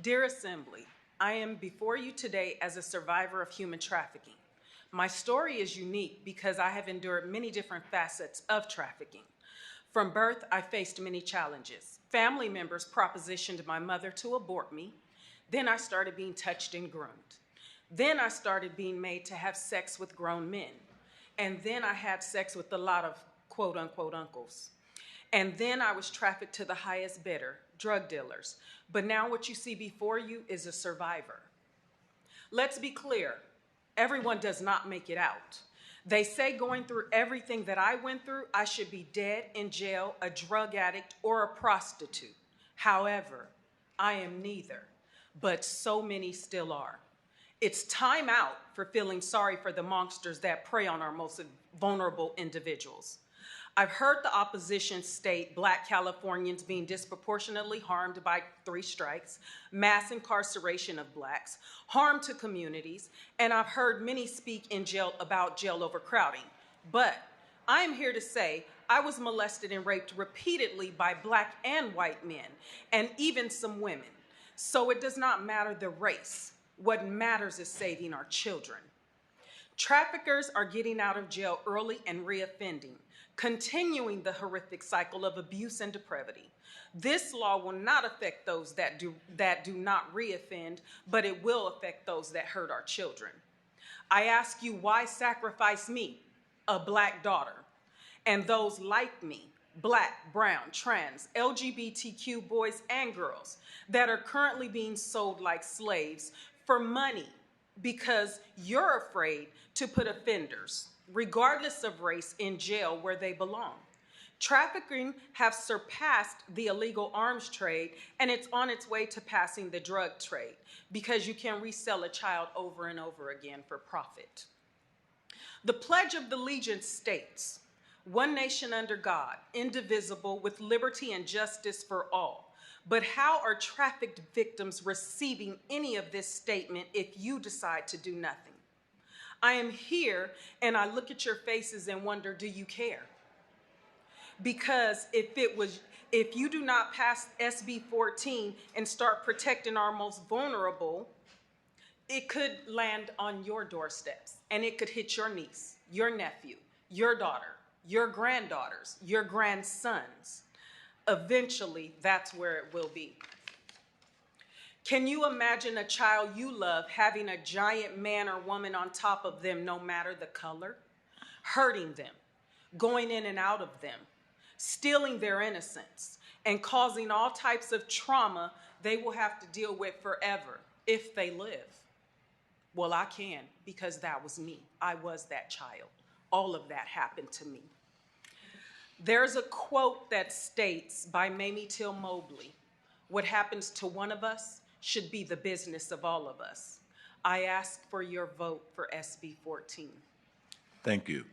Dear Assembly, I am before you today as a survivor of human trafficking. My story is unique because I have endured many different facets of trafficking. From birth, I faced many challenges. Family members propositioned my mother to abort me. Then I started being touched and groomed. Then I started being made to have sex with grown men. And then I had sex with a lot of quote unquote uncles. And then I was trafficked to the highest bidder, drug dealers. But now what you see before you is a survivor. Let's be clear, everyone does not make it out. They say going through everything that I went through, I should be dead, in jail, a drug addict, or a prostitute. However, I am neither, but so many still are. It's time out for feeling sorry for the monsters that prey on our most vulnerable individuals. I've heard the opposition state Black Californians being disproportionately harmed by 3 strikes, mass incarceration of Blacks, harm to communities, and I've heard many speak in jail about jail overcrowding. But I am here to say I was molested and raped repeatedly by Black and white men, and even some women. So it does not matter the race. What matters is saving our children. Traffickers are getting out of jail early and reoffending, continuing the horrific cycle of abuse and depravity. This law will not affect those that do not reoffend, but it will affect those that hurt our children. I ask you, why sacrifice me, a Black daughter, and those like me, Black, brown, trans, LGBTQ boys and girls that are currently being sold like slaves for money because you're afraid to put offenders, regardless of race, in jail where they belong. Trafficking has surpassed the illegal arms trade, and it's on its way to passing the drug trade because you can resell a child over and over again for profit. The Pledge of Allegiance states, "One nation under God, indivisible, with liberty and justice for all." But how are trafficked victims receiving any of this statement if you decide to do nothing? I am here and I look at your faces and wonder, do you care? Because if you do not pass SB 14 and start protecting our most vulnerable, it could land on your doorsteps and it could hit your niece, your nephew, your daughter, your granddaughters, your grandsons. Eventually, that's where it will be. Can you imagine a child you love having a giant man or woman on top of them, no matter the color, hurting them, going in and out of them, stealing their innocence, and causing all types of trauma they will have to deal with forever if they live? Well, I can, because that was me. I was that child. All of that happened to me. There's a quote that states by Mamie Till Mobley, "What happens to one of us should be the business of all of us." I ask for your vote for SB 14. Thank you.